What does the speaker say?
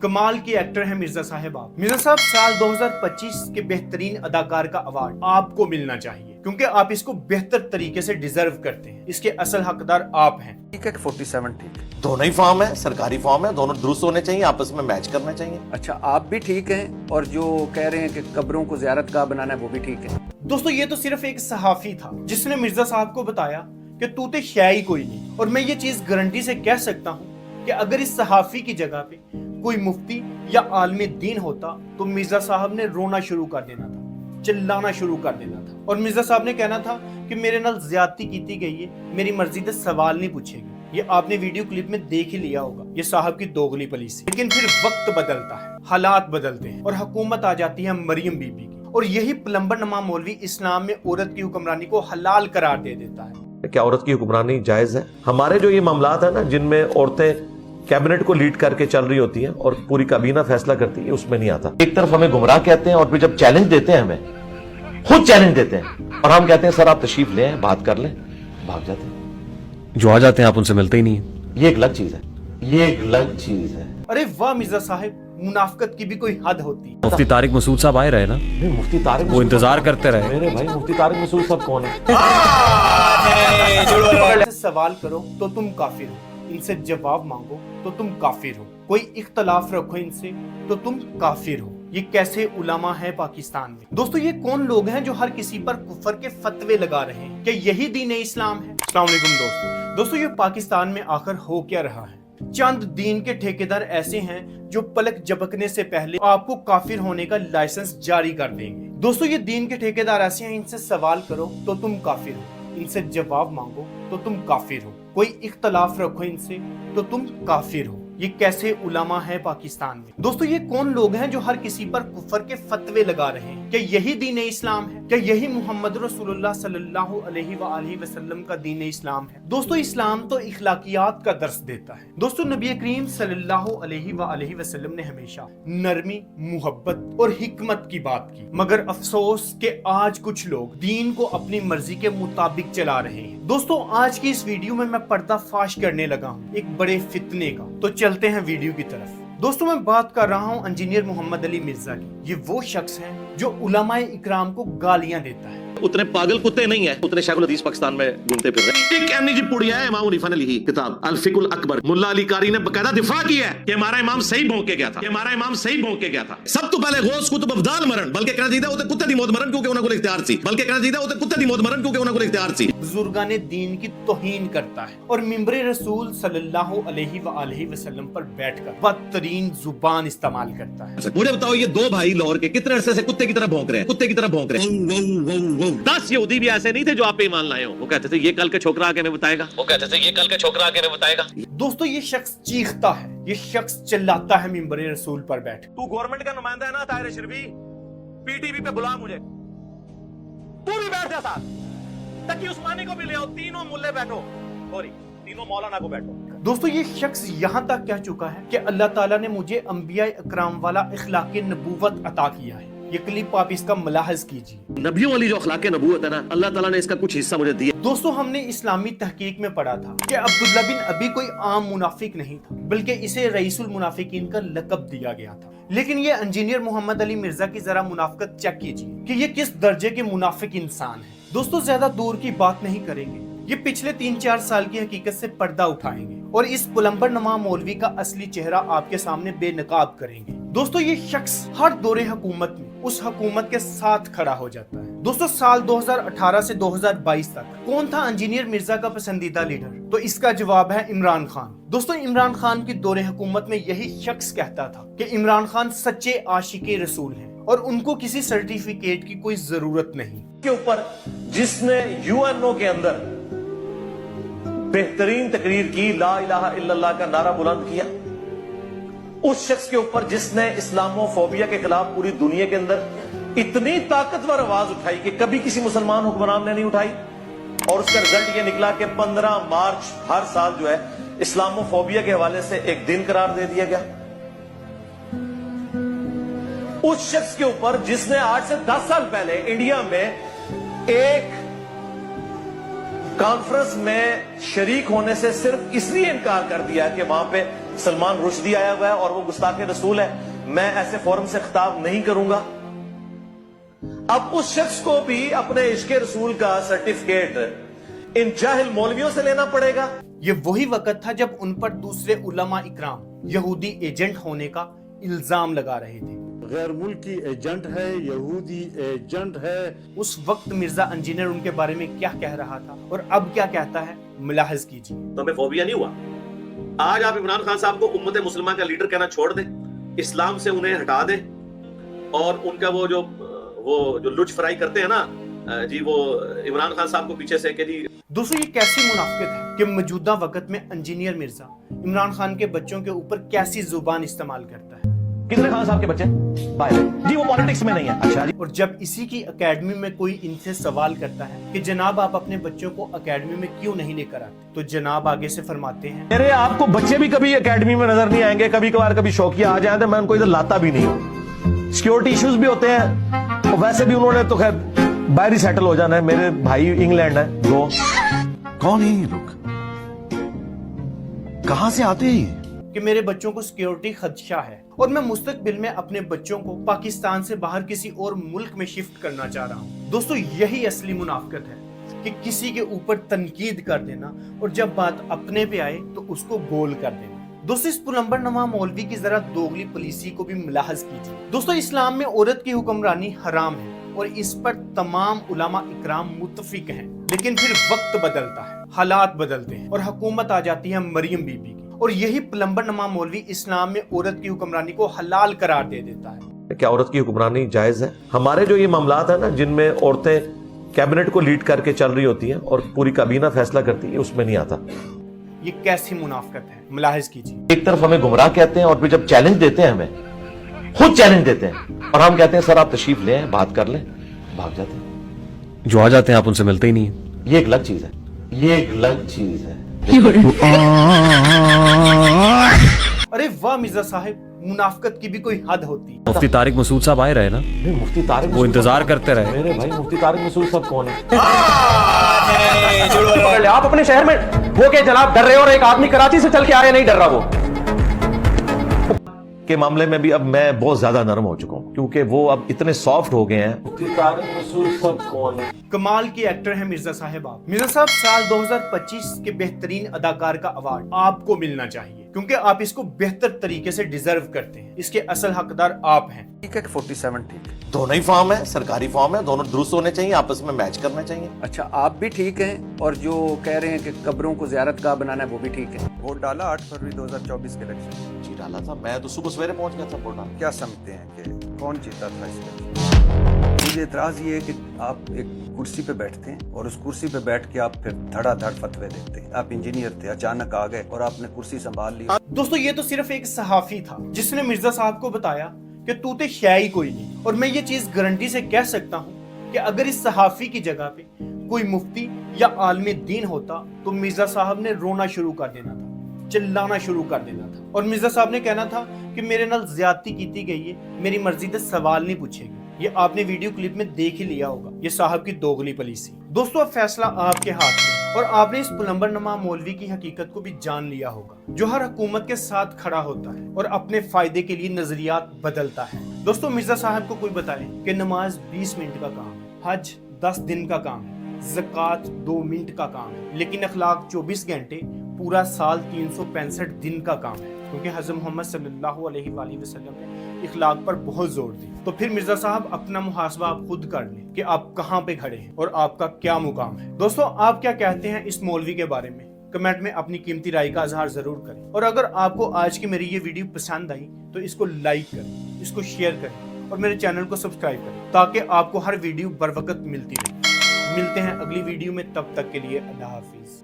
कमाल के एक्टर हैं मिर्जा साहब आप। मिर्जा साहब साल 2025 के बेहतरीन अदाकार का अवार्ड आपको मिलना चाहिए, क्योंकि आप इसको बेहतर तरीके से डिजर्व करते हैं। इसके असल हकदार आप हैं। ठीक है, 47 ठीक है। दोनों ही फॉर्म है, सरकारी फॉर्म है, दोनों दुरुस्त होने चाहिए, आपस में मैच करना चाहिए। अच्छा, आप भी ठीक हैं और जो कह रहे हैं कि कब्रों को ज़ियारत गाह बनाना है वो भी ठीक है। दोस्तों ये तो सिर्फ एक सहाफी था जिसने मिर्जा साहब को बताया कि तू तो है ही कोई नहीं। और मैं ये चीज गारंटी से कह सकता हूँ कि अगर इस सहाफी की जगह पे कोई मुफ्ती या आलमे दीन होता तो मिर्जा साहब ने रोना शुरू कर देना था, चिल्लाना शुरू कर देना था, और मिर्जा साहब ने कहना था कि मेरे नाल ज्यादती की गई है, मेरी मर्जी से सवाल नहीं पूछेगी। ये आपने वीडियो क्लिप में देख ही लिया होगा, ये साहब की दोगली पॉलिसी। लेकिन फिर वक्त बदलता है, हालात बदलते हैं और हुकूमत आ जाती है मरियम बीबी की, और यही प्लम्बर नमा मौलवी इस्लाम में औरत की हुक्मरानी को हलाल करार दे देता है। क्या औरत की हुक्मरानी जायज है? हमारे जो ये मामलात है ना, जिनमें औरतें कैबिनेट को लीड करके चल रही होती हैं और पूरी काबीना फैसला करती है, उसमें नहीं आता। एक तरफ हमें गुमराह कहते हैं और फिर जब चैलेंज देते हैं, हमें खुद चैलेंज देते हैं और हम कहते हैं सर आप तशरीफ ले आए, बात कर लें, भाग जाते हैं। जो आ जाते हैं आप उनसे मिलते ही नहीं है। ये एक अलग चीज है, ये एक अलग चीज है। अरे वाह मिर्जा साहब, मुनाफकत की भी कोई हद होती है। मुफ्ती तारिक मसूद साहब आए रहे ना, मुफ्ती तारिक वो इंतजार करते रहे। मेरे भाई मुफ्ती तारिक मसूद साहब कौन है? सवाल करो तो तुम काफिर हो, इनसे जवाब मांगो तो तुम काफिर हो, कोई इख्तलाफ रखो इनसे तो तुम काफिर हो। ये कैसे उलमा है पाकिस्तान में। दोस्तों ये कौन लोग हैं जो हर किसी पर कुफर के फतवे लगा रहे हैं? क्या यही दीन इस्लाम है? अस्सलाम वालेकुम दोस्तों ये पाकिस्तान में आखिर हो क्या रहा है? चंद दीन के ठेकेदार ऐसे हैं जो पलक झपकने से पहले आपको काफिर होने का लाइसेंस जारी कर देंगे। दोस्तों ये दीन के ठेकेदार ऐसे हैं, इनसे सवाल करो तो तुम काफिर हो, इनसे जवाब मांगो तो तुम काफिर हो, कोई इख्तलाफ रखो इनसे तो तुम काफिर हो। ये कैसे उलमा है पाकिस्तान में। दोस्तों ये कौन लोग हैं जो हर किसी पर कुफर के फतवे लगा रहे हैं? क्या यही दीन इस्लाम है? क्या यही मोहम्मद रसूलुल्लाह सल्लल्लाहु अलैहि वसल्लम का दीन इस्लाम है? दोस्तों इस्लाम तो इखलाकियात का दर्स देता है। दोस्तों नबी करीम सल्लल्लाहु अलैहि वसल्लम ने हमेशा नरमी, मोहब्बत और हिकमत की बात की, मगर अफसोस कि आज कुछ लोग दीन को अपनी मर्जी के मुताबिक चला रहे हैं। दोस्तों आज की इस वीडियो में मैं पर्दाफाश करने लगा हूँ एक बड़े फितने का, तो चलते हैं वीडियो की तरफ। दोस्तों मैं बात कर रहा हूँ इंजीनियर मोहम्मद अली मिर्जा की। ये वो शख्स है जो उलमाए इकराम को गालियां देता है। उतने पागल कुत्ते नहीं है, उतने शेखुल हदीस पाकिस्तान में घूमते फिर रहे हैं। एक एमनी जी पुड़िया है, इमाम हनीफा ने लिखी किताब अल फिकुल अकबर। मुल्ला अली कारी ने बकायदा दिफा किया है कि हमारा इमाम सही भौंक के गया था, हमारा इमाम सही भौंक के गया था। सब तो पहले गौस कुतुब अफदाल मरण, बल्कि कहना चाहिए होते कुत्ते दी मौत मरण क्योंकि उन्हें को इख्तियार सी, बल्कि कहना चाहिए होते कुत्ते दी मौत मरण क्योंकि उन्हें को इख्तियार सी। बुजुर्गाने दीन की तौहीन करता है और मिंबरे रसूल सल्लल्लाहु अलैहि वसल्लम पर बैठकर बदतरीन जुबान इस्तेमाल करता है। मुझे बताओ ये दो भाई लाहौर के कितने अरसे से कुत्ते की तरह भौंक रहे हैं, कुत्ते की तरह भौंक रहे हैं। 10 यहूदी भी ऐसे नहीं थे जो आप पे ईमान लाए हो। वो कहते थे ये कल के छोकरा आके हमें बताएगा, वो कहते थे ये कल के छोकरा आके हमें बताएगा। दोस्तों ये शख्स चीखता है, ये शख्स चिल्लाता है मिंबरे रसूल पर बैठ। तू गवर्नमेंट का नुमाइंदा है ना ताहिर शरीफी, पीटीवी पे बुला मुझे, तू भी बैठ जा साथ, तकी उस्मानी को भी ले आओ, तीनों मुल्ले बैठो, सॉरी तीनों मौलाना को बैठो। दोस्तों ये शख्स यहाँ तक कह चुका है कि अल्लाह ताला ने मुझे अंबिया इकराम वाला इखलाक नबूवत अता किया है। ये क्लिप आप इसका मुलाहज कीजिए। नबियों वाली जो अखलाक नबूवत है ना, अल्लाह ताला ने इसका कुछ हिस्सा मुझे दिया। दोस्तों हमने इस्लामी तहकीक में पढ़ा था कि अब्दुल्ला बिन अबी कोई आम मुनाफिक नहीं था, बल्कि इसे रईसुल मुनाफिकीन का लक़ब दिया गया था। लेकिन ये इंजीनियर मोहम्मद अली मिर्जा की जरा मुनाफिकत चेक कीजिए कि ये किस दर्जे के मुनाफिक इंसान है। दोस्तों ज्यादा दूर की बात नहीं करेंगे, ये पिछले 3-4 साल की हकीकत से पर्दा उठाएंगे और इस पुलंबर नमा मौलवी का असली चेहरा आपके सामने बेनकाब करेंगे। दोस्तों ये शख्स हर दौरे हुकूमत में उस हुकूमत के साथ खड़ा हो जाता है। दोस्तों साल 2018 से 2022 तक कौन था इंजीनियर मिर्जा का पसंदीदा लीडर? तो इसका जवाब है इमरान खान। दोस्तों इमरान खान की दौरे हुकूमत में यही शख्स कहता था कि इमरान खान सच्चे आशिके रसूल हैं और उनको किसी सर्टिफिकेट की कोई जरूरत नहीं। के ऊपर जिसने यूएनओ के अंदर बेहतरीन तकरीर की, ला इलाहा इल्लल्लाह का नारा बुलंद किया, उस शख्स के ऊपर जिसने इस्लामोफोबिया के खिलाफ पूरी दुनिया के अंदर इतनी ताकतवर आवाज उठाई कि कभी किसी मुसलमान हुक्मरान ने नहीं उठाई, और उसका रिजल्ट ये निकला कि 15 मार्च हर साल जो है इस्लामोफोबिया के हवाले से एक दिन करार दे दिया गया। उस शख्स के ऊपर जिसने आज से 10 साल पहले इंडिया में एक कॉन्फ्रेंस में शरीक होने से सिर्फ इसलिए इनकार कर दिया कि वहां पे سلمان رشدی آیا ہوا ہے اور وہ گستاخ رسول ہے، میں ایسے فورم سے خطاب نہیں کروں گا۔ اب اس شخص کو بھی اپنے عشق رسول کا سرٹیفکیٹ ان جاہل مولویوں سے لینا پڑے گا۔ یہ وہی وقت تھا جب ان پر دوسرے علماء اکرام یہودی ایجنٹ ہونے کا الزام لگا رہے تھے۔ غیر ملکی ایجنٹ ہے، یہودی ایجنٹ ہے۔ اس وقت مرزا انجینئر ان کے بارے میں کیا کہہ رہا تھا اور اب کیا کہتا ہے، ملاحظ کیجیے۔ تو ہمیں فوبیا نہیں ہوا۔ آج آپ عمران خان صاحب کو امت مسلمہ کا لیڈر کہنا چھوڑ دیں، اسلام سے انہیں ہٹا دیں، اور ان کا وہ جو لچ فرائی کرتے ہیں نا جی، وہ عمران خان صاحب کو پیچھے سے کہ جی۔ دوستو یہ کیسی منافقت ہے کہ موجودہ وقت میں انجینئر مرزا عمران خان کے بچوں کے اوپر کیسی زبان استعمال کرتا ہے۔ کتنے خان صاحب کے بچے باہر جی، وہ پالیٹکس میں نہیں ہے۔ اچھا جی، اور جب اسی کی اکیڈمی میں کوئی ان سے سوال کرتا ہے کہ جناب آپ اپنے بچوں کو اکیڈمی میں کیوں نہیں لے کر آتے، تو جناب آگے سے فرماتے ہیں، میرے آپ کو بچے بھی کبھی اکیڈمی میں نظر نہیں آئیں گے، کبھی کبھار کبھی شوقیہ آ جائیں تو میں ان کو ادھر لاتا بھی نہیں ہوں۔ سیکیورٹی ایشوز بھی ہوتے ہیں، اور ویسے بھی انہوں نے تو خیر باہر ہی سیٹل ہو جانا ہے۔ میرے بھائی انگلینڈ ہے دو۔ کون ہے یہ لوگ؟ کہاں سے آتے ہیں؟ کہ میرے بچوں کو سیکیورٹی خدشہ ہے اور میں مستقبل میں اپنے بچوں کو پاکستان سے باہر کسی اور ملک میں شفٹ کرنا چاہ رہا ہوں۔ دوستو یہی اصلی منافقت ہے کہ کسی کے اوپر تنقید کر دینا اور جب بات اپنے پہ آئے تو اس کو گول کر دینا۔ دوستو اس پلمبر نما مولوی کی ذرا دوگلی پالیسی کو بھی ملاحظ کیجیے۔ دوستو اسلام میں عورت کی حکمرانی حرام ہے اور اس پر تمام علماء اکرام متفق ہیں، لیکن پھر وقت بدلتا ہے، حالات بدلتے ہیں اور حکومت آ جاتی ہے مریم بی بی کی، اور یہی پلمبر نما مولوی اسلام میں عورت کی حکمرانی کو حلال قرار دے دیتا ہے۔ کیا عورت کی حکمرانی جائز ہے؟ ہمارے جو یہ معاملات ہیں نا جن میں عورتیں کیبنٹ کو لیڈ کر کے چل رہی ہوتی ہیں اور پوری کابینہ فیصلہ کرتی ہے، اس میں نہیں آتا۔ یہ کیسی منافقت ہے، ملاحظ کیجیے۔ ایک طرف ہمیں گمراہ کہتے ہیں اور پھر جب چیلنج دیتے ہیں، ہمیں خود چیلنج دیتے ہیں اور ہم کہتے ہیں سر آپ تشریف لیں، بات کر لیں، بھاگ جاتے ہیں۔ جو آ جاتے ہیں آپ ان سے ملتے ہی نہیں ہیں۔ یہ ایک الگ چیز ہے، یہ ایک الگ چیز ہے۔ ارے واہ مرزا صاحب، منافقت کی بھی کوئی حد ہوتی ہے۔ مفتی طارق مسعود صاحب آئے رہے نا، مفتی طارق وہ انتظار کرتے رہے۔ میرے بھائی مفتی طارق مسعود صاحب کون ہے؟ آپ اپنے شہر میں وہ کہ جناب ڈر رہے اور ایک آدمی کراچی سے چل کے آ رہے نہیں ڈر رہا وہ کے معاملے میں بھی اب میں بہت زیادہ نرم ہو چکا ہوں، کیونکہ وہ اب اتنے سافٹ ہو گئے ہیں۔ مفتی طارق مسعود صاحب کون ہے؟ کمال کے ایکٹر ہیں مرزا صاحب آپ۔ مرزا صاحب سال 2025 کے بہترین اداکار کا ایوارڈ آپ کو ملنا چاہیے، کیونکہ آپ اس کو بہتر طریقے سے ڈیزرو کرتے ہیں۔ اس کے اصل حقدار آپ ہیں۔ ٹھیک ہے کہ 47 ٹھیک ہے۔ دونوں ہی فارم ہے، سرکاری فارم ہے، دونوں درست ہونے چاہیے، آپس میں میچ کرنا چاہیے۔ اچھا آپ بھی ٹھیک ہیں، اور جو کہہ رہے ہیں کہ قبروں کو زیارت گاہ بنانا ہے وہ بھی ٹھیک ہے۔ ووٹ ڈالا 8 فروری 2024 کے الیکشن؟ جی ڈالا تھا، میں تو صبح سویرے پہنچ گیا تھا ووٹ ڈالنے۔ کیا سمجھتے ہیں کہ کون جیتا تھا اس میں؟ مجھے اعتراض یہ ہے کہ آپ ایک کرسی پہ بیٹھتے ہیں اور اس کرسی پہ بیٹھ کے آپ پھر دھڑا دھڑ فتوے دیتے ہیں۔ آپ انجینئر تھے، اچانک آ گئے اور آپ نے کرسی سنبھال لی۔ دوستو یہ تو صرف ایک صحافی تھا جس نے مرزا صاحب کو بتایا کہ تو تے شے ہی کوئی نہیں، اور میں یہ چیز گارنٹی سے کہہ سکتا ہوں کہ اگر اس صحافی کی جگہ پہ کوئی مفتی یا عالم دین ہوتا تو مرزا صاحب نے رونا شروع کر دینا تھا، چلانا شروع کر دینا تھا، اور مرزا صاحب نے کہنا تھا کہ میرے نال زیادتی کیتی گئی ہے، میری مرضی تے سوال نہیں پوچھے گی۔ یہ آپ نے ویڈیو کلپ میں دیکھ ہی لیا ہوگا، یہ صاحب کی دوگلی پالیسی۔ دوستو اب فیصلہ آپ کے ہاتھ میں، اور آپ نے اس پلمبر نما مولوی کی حقیقت کو بھی جان لیا ہوگا، جو ہر حکومت کے ساتھ کھڑا ہوتا ہے اور اپنے فائدے کے لیے نظریات بدلتا ہے۔ دوستو مرزا صاحب کو کوئی بتائے کہ نماز 20 منٹ کا کام ہے، حج 10 دن کا کام ہے، زکوٰۃ 2 منٹ کا کام ہے، لیکن اخلاق 24 گھنٹے پورا سال 365 دن کا کام ہے، کیونکہ حضرت محمد صلی اللہ علیہ وآلہ وسلم نے اخلاق پر بہت زور دی۔ تو پھر مرزا صاحب اپنا محاسبہ آپ خود کر لیں کہ آپ کہاں پہ کھڑے ہیں اور آپ کا کیا مقام ہے۔ دوستو آپ کیا کہتے ہیں اس مولوی کے بارے میں؟ کمنٹ میں اپنی قیمتی رائے کا اظہار ضرور کریں، اور اگر آپ کو آج کی میری یہ ویڈیو پسند آئی تو اس کو لائک کریں، اس کو شیئر کریں اور میرے چینل کو سبسکرائب کریں تاکہ آپ کو ہر ویڈیو بر وقت ملتی رہے۔ ملتے ہیں اگلی ویڈیو میں، تب تک کے لیے اللہ حافظ۔